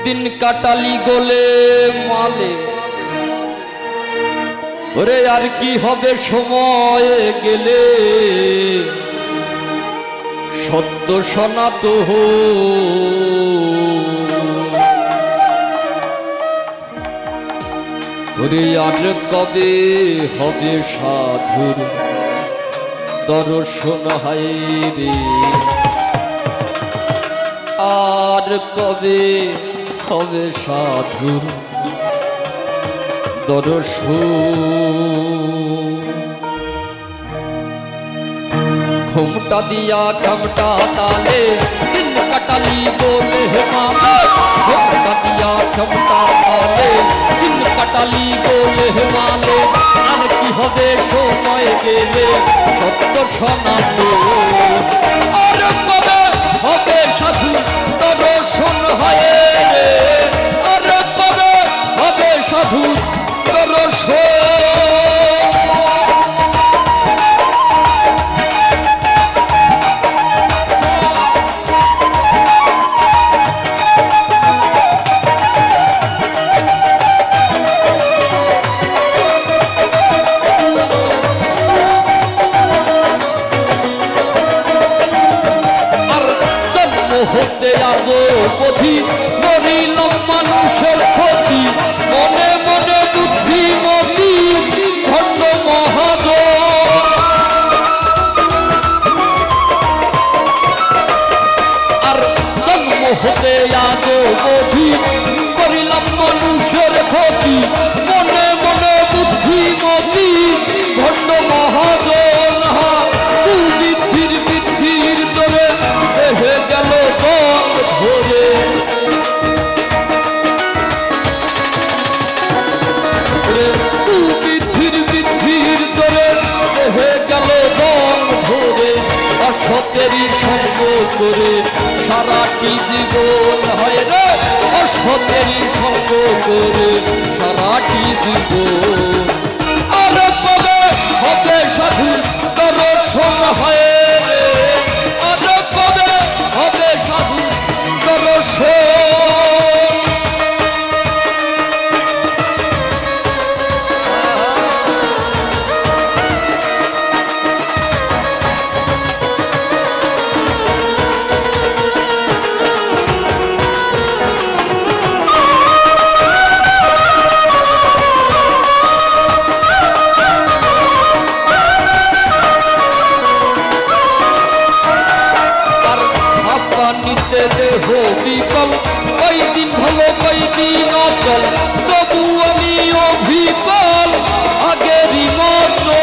दिन काटाली गोले माले ओरे यार की होबे समय गेले सत्य शोना तो हो ओरे यार कबे होबे साधुर दर्शन हाय रे आर कबे होबे साधुर दर्शन घुमटा दिया घमटा ताले दिन कटाली बोले माले घुमटा दिया घमटा ताले दिन कटाली बोले माले आर की होबे समय गेले सत्य शोना तो आर कबे होबे साधु दर्शन हाय रे आर कबे होबे साधु दर्शन होते आजो बोधी करिलाम मानुषेर क्षति मने मने बुद्धिमती भण्ड महाजन आर जन्म होते आजो बोधी करिलाम मानुषेर क्षति मने मने बुद्धिमती भण्ड महाजन बुद्धिर बुद्धिर तोरे देहे गেল ধরে বৃদ্ধির বৃদ্ধির ধরে দেহে গেল দম ধরে অসতেরই সঙ্গ করে সারাটি জীবন হয় রে অসতেরই সঙ্গ করে সারাটি জীবন আর কবে হবে সাধু দর্শন হয় রে আর কবে হবে সাধু দর্শন নিতে দেহ বিকল কই দিন ভালো কই দিন অচল তবু আমি অবিকল আগেরই মতো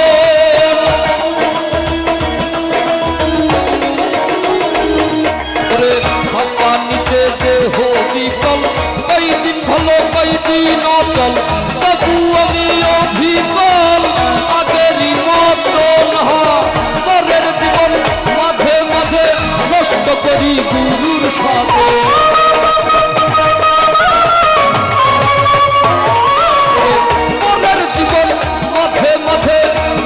ওরে ভাবা নিতে দেহ বিকল কই দিন ভালো কই দিন অচল তবু আমি অবিকল আগেরই মতো না পরের জীবন মাঝে মাঝে নষ্ট করি গুরুর সাথে পরের জীবন মাঝে মাঝে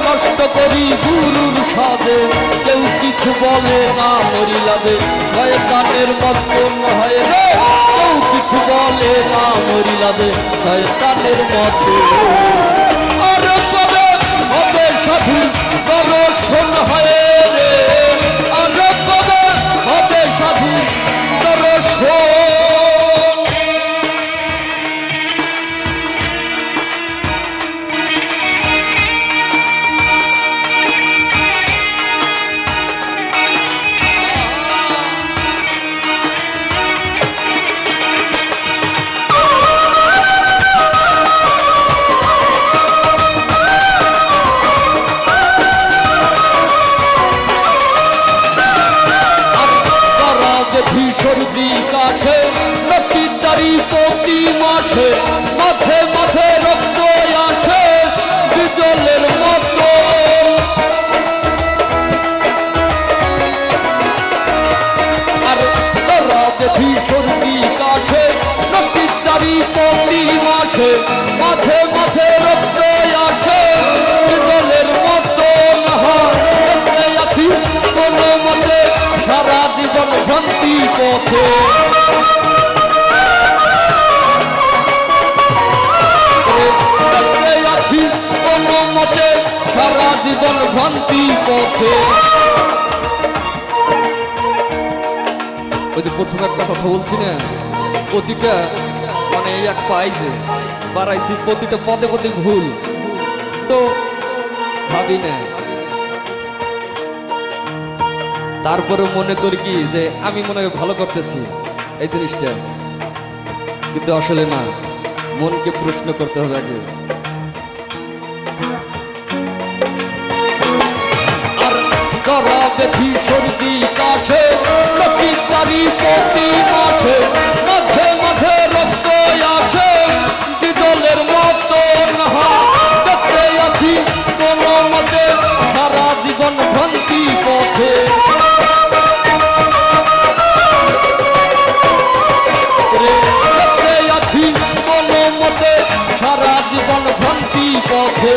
নষ্ট করি গুরুর সাথে কেউ কিছু বলে না মরিলাবে শয়তানের মতন হয় রে কেউ কিছু বলে না মরিলাবে শয়তানের মতো আর কবে হবে সাধু দর্শন হয় রে আর কবে হবে সাধু দর্শন সর্দি কাছে নদীর দাড়ি প্রতি মাসে মাঝে মাঝে রক্ত আসে বিজলের মতো আর তারা দেখি সর্দি কাছে নদীর দাড়ি প্রতি মাসে মাঝে মাঝে রক্ত আসে বিজলের মতো না আছি কোনো মতে সারা জীবন ভ্রান্তি পথে সারা জীবন ভ্রান্তি পথে। ওই যে প্রথমে একটা কথা বলছি না, প্রতিটা মানে এক পাই যে বাড়াইছি, প্রতিটা পদে পদে ভুল, তো ভাবি না, তারপরে মনে করি কি যে আমি মনে হয় ভালো করতেছি এই জিনিসটা, কিন্তু আসলে না, মনকে প্রশ্ন করতে হবে আগে। আর করাবে সর্দি কাছে প্রতি মাঝে মাঝে মাঝে রক্ত আছে বিজলের মতো দেখতে আছি কোনো মতে সারা জীবন ভ্রান্তি পথে। দেখতে আছি কোনো মতে সারা জীবন ভ্রান্তি পথে,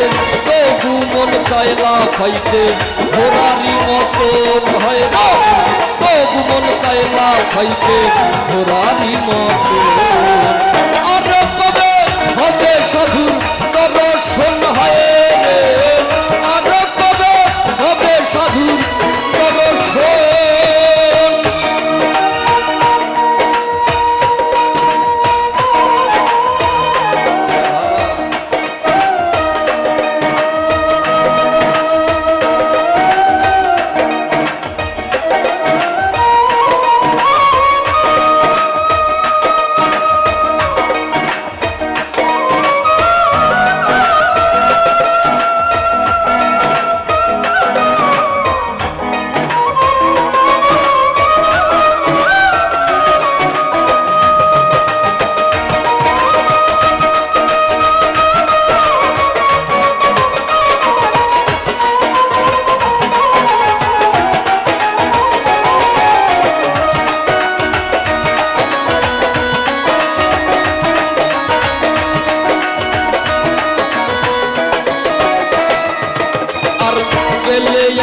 তবু মন চাইলা খাইতে ঘোরারি মতন হয় না, তবু মন চাইলা খাইতে ঘোরারি মতন। আর কবে হবে সাধুর দর্শন হয় রে, আর কবে হবে সাধুর দর্শন।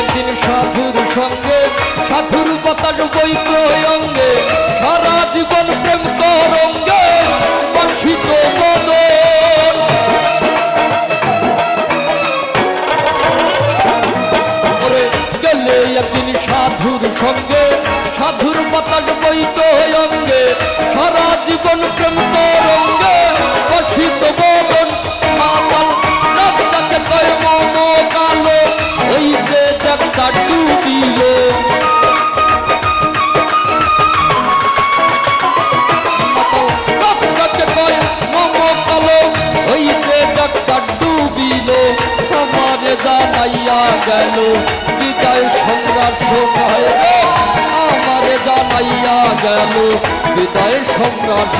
একদিন সাধুর সঙ্গে সাধুর বাতাস বইত অঙ্গে সারা জীবন প্রেম তরঙ্গে বর্ষিত বদন। ওরে গেলে একদিন সাধুর সঙ্গে সাধুর বাতাস বইত অঙ্গে সারা জীবন প্রেম তরঙ্গে বর্ষিত বদন। মাতাল রাস্তাকে কয় মম কালো ওই যে জগটা ডুবিল। কয় মম কালো ওই যে জগটা ডুবিল। আমারে জানাইয়া গেল বিদায় সম্রাট সময়, আমারে জানাইয়া গেল বিদায় সম্রাট।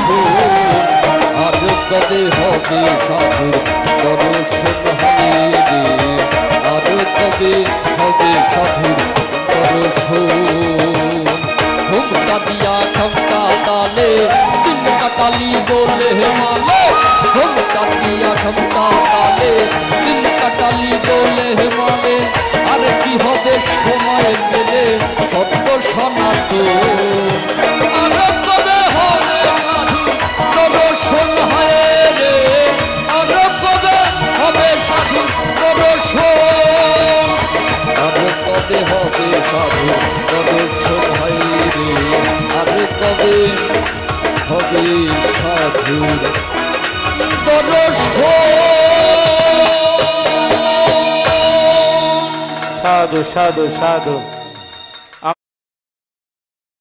আর কবে হবে সাধুর দর্শন হয় রে, আর কবে হবে সাধুর দর্শন। হুমকা দিয়া খমকা তালে দিন কাটালি বলে মালে, হুমকা দিয়া খমকা তালে দিন কাটালি বলে মালে। আর কি হবে সময় পেলে সত্য সনাতন। আর কবে হবে সাধুর দর্শন হয় রে, আর কবে হবে সাধুর দর্শন। আর কবে হবে সাধুর দর্শন হয় রে, আর কবে হবে সাধুর দর্শন। সাধু সাধু সাধু।